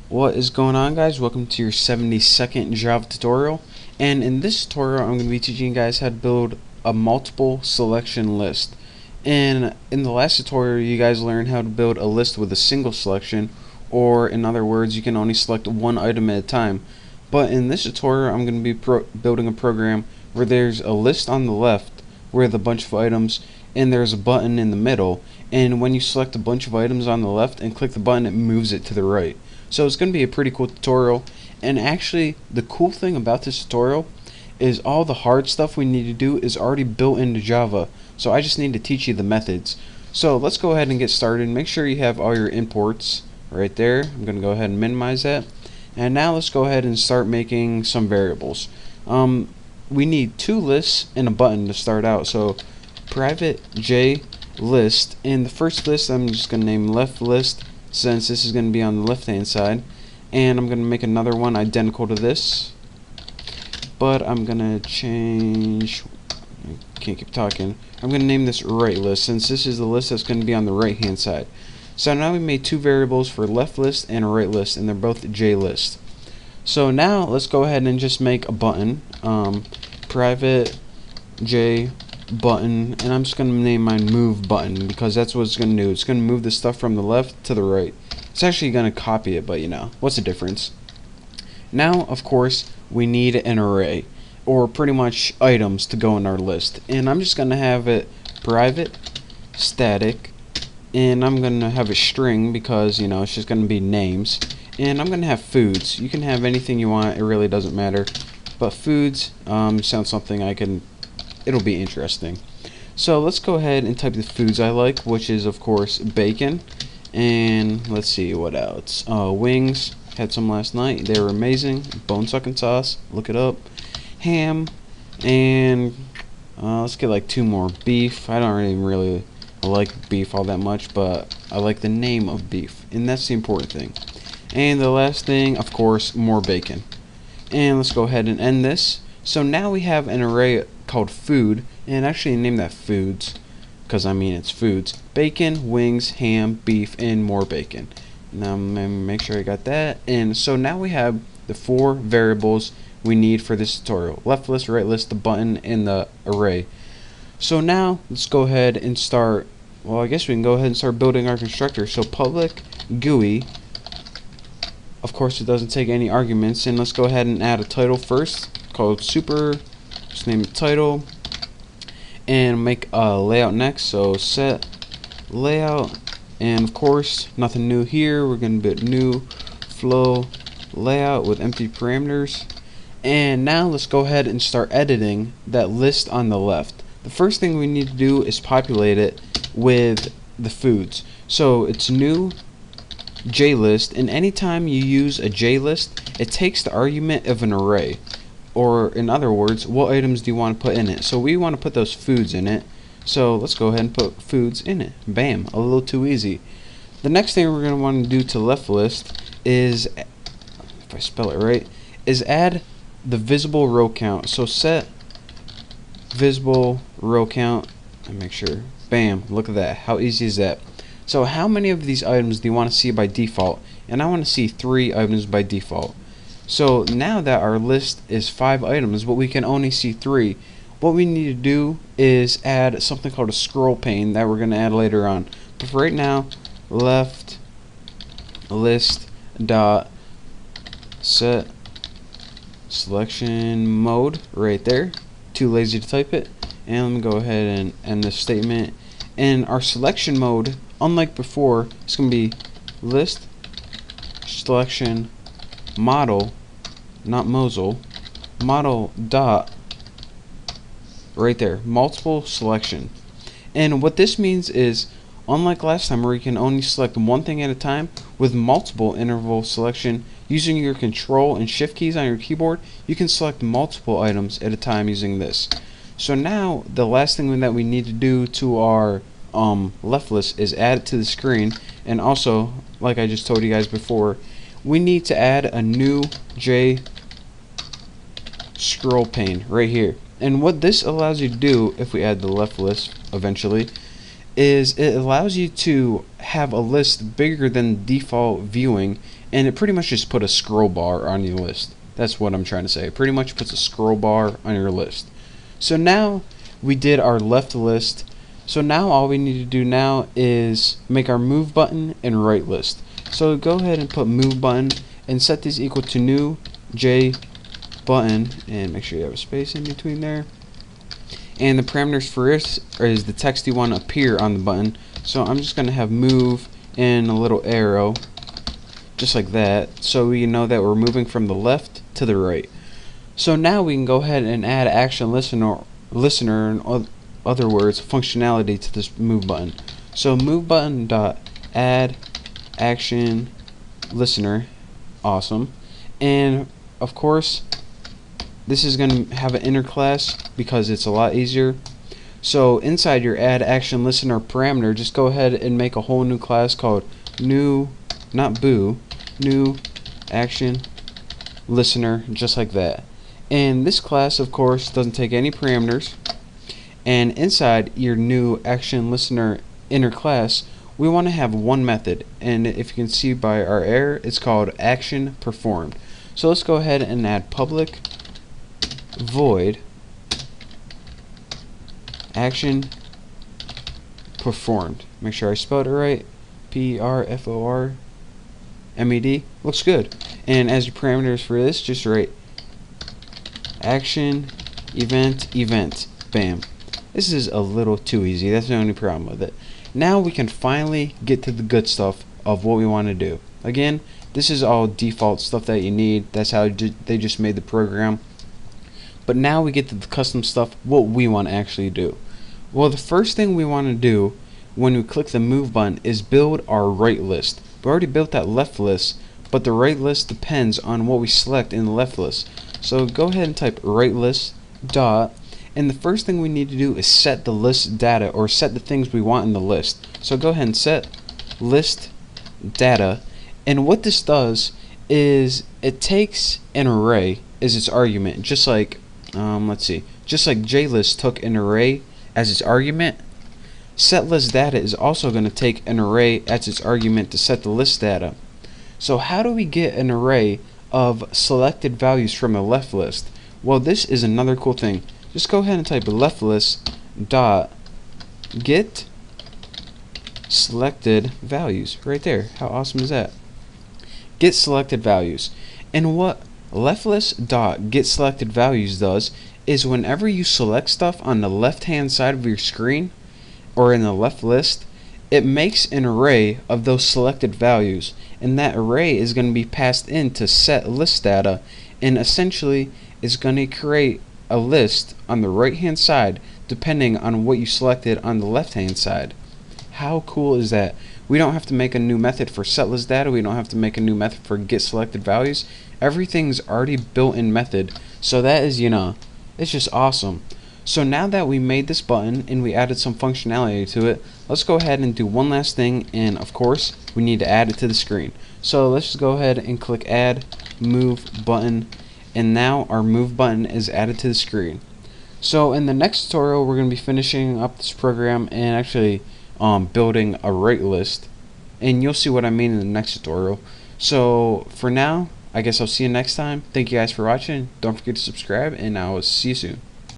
What is going on, guys? Welcome to your 72nd Java tutorial, and in this tutorial I'm going to be teaching you guys how to build a multiple selection list. And in the last tutorial you guys learned how to build a list with a single selection, or in other words you can only select one item at a time. But in this tutorial I'm going to be building a program where there's a list on the left with a bunch of items, and there's a button in the middle, and when you select a bunch of items on the left and click the button, it moves it to the right. So it's going to be a pretty cool tutorial, and actually the cool thing about this tutorial is all the hard stuff we need to do is already built into Java, so I just need to teach you the methods. So let's go ahead and get started. Make sure you have all your imports right there. I'm going to go ahead and minimize that, and now let's go ahead and start making some variables. We need two lists and a button to start out, so private j list, and the first list I'm just going to name left list, since this is going to be on the left hand side, and I'm going to make another one identical to this, but I'm going to change, I can't keep talking, I'm going to name this right list, since this is the list that's going to be on the right hand side. So now we made two variables for left list and a right list, and they're both j list. So now let's go ahead and just make a button, private j button, and I'm just going to name mine move button, because that's what it's going to do. It's going to move the stuff from the left to the right. It's actually going to copy it, but you know, what's the difference? Now, of course, we need an array, or pretty much items to go in our list, and I'm just going to have it private static, and I'm going to have a string because, you know, it's just going to be names, and I'm going to have foods. You can have anything you want, it really doesn't matter, but foods sounds something it'll be interesting. So let's go ahead and type the foods I like, which is of course bacon, and let's see what else. Wings, had some last night, they were amazing. Bone sucking sauce, look it up. Ham, and let's get like two more. Beef, I don't really like beef all that much, but I like the name of beef, and that's the important thing. And the last thing, of course, more bacon. And let's go ahead and end this. So now we have an array called food, and actually name that foods, because I mean it's foods. Bacon, wings, ham, beef, and more bacon. Now I'm going to make sure I got that. And so now we have the four variables we need for this tutorial: left list, right list, the button, and the array. So now let's go ahead and start, well, I guess we can go ahead and start building our constructor. So public GUI, of course it doesn't take any arguments, and let's go ahead and add a title first called super. Just name it title, and make a layout next. So set layout, and of course nothing new here. We're going to build new flow layout with empty parameters. And now let's go ahead and start editing that list on the left. The first thing we need to do is populate it with the foods. So it's new JList, and anytime you use a JList, it takes the argument of an array. Or in other words, what items do you want to put in it? So we want to put those foods in it. So let's go ahead and put foods in it. Bam, a little too easy. The next thing we're going to want to do to left list is, if I spell it right, is add the visible row count. So set visible row count, and make sure, bam, look at that. How easy is that? So how many of these items do you want to see by default? And I want to see 3 items by default. So now that our list is 5 items, but we can only see 3, what we need to do is add something called a scroll pane that we're going to add later on. But for right now, left list dot set selection mode right there. Too lazy to type it. And let me go ahead and end this statement. And our selection mode, unlike before, it's going to be list selection model, not Mosel, model dot right there, multiple selection. And what this means is, unlike last time where you can only select one thing at a time, with multiple interval selection, using your control and shift keys on your keyboard, you can select multiple items at a time using this. So now the last thing that we need to do to our left list is add it to the screen, and also, like I just told you guys before, we need to add a new J scroll pane right here. And what this allows you to do, if we add the left list eventually, is it allows you to have a list bigger than default viewing, and it pretty much just put a scroll bar on your list. That's what I'm trying to say. It pretty much puts a scroll bar on your list. So now we did our left list. So now all we need to do now is make our move button and right list. So go ahead and put move button and set this equal to new J button, and make sure you have a space in between there. And the parameters for this is the text you want to appear on the button. So I'm just going to have move and a little arrow, just like that, so we know that we're moving from the left to the right. So now we can go ahead and add action listener in other words functionality to this move button. So move button dot add action listener, awesome. And of course this is going to have an inner class because it's a lot easier. So inside your add action listener parameter, just go ahead and make a whole new class called new, not boo, new action listener, just like that. And this class of course doesn't take any parameters, and inside your new action listener inner class we want to have one method, and if you can see by our error, it's called action performed. So let's go ahead and add public void action performed. Make sure I spelled it right. Performed. Looks good. And as your parameters for this, just write action event. Bam. This is a little too easy. That's the only problem with it. Now we can finally get to the good stuff of what we want to do. Again, this is all default stuff that you need. That's how they just made the program. But now we get to the custom stuff, what we want to actually do. Well, the first thing we want to do when we click the move button is build our right list. We already built that left list, but the right list depends on what we select in the left list. So go ahead and type right list dot, and the first thing we need to do is set the list data, or set the things we want in the list. So go ahead and set list data, and what this does is it takes an array as its argument, just like just like JList took an array as its argument. Set list data is also going to take an array as its argument to set the list data. So how do we get an array of selected values from a left list? Well, this is another cool thing. Just go ahead and type left list dot get selected values right there. How awesome is that? Get selected values. And what leftList dot get selected values does is whenever you select stuff on the left hand side of your screen or in the left list, it makes an array of those selected values, and that array is going to be passed into set list data, and essentially is going to create a list on the right hand side depending on what you selected on the left hand side. How cool is that? We don't have to make a new method for set list data. We don't have to make a new method for get selected values. Everything's already built in method. So that is, it's just awesome. So now that we made this button and we added some functionality to it, let's go ahead and do one last thing, and of course we need to add it to the screen. So let's just go ahead and click add move button, and now our move button is added to the screen. So in the next tutorial we're going to be finishing up this program and actually building a right list, and you'll see what I mean in the next tutorial. So for now, I guess I'll see you next time. Thank you guys for watching. Don't forget to subscribe, and I will see you soon.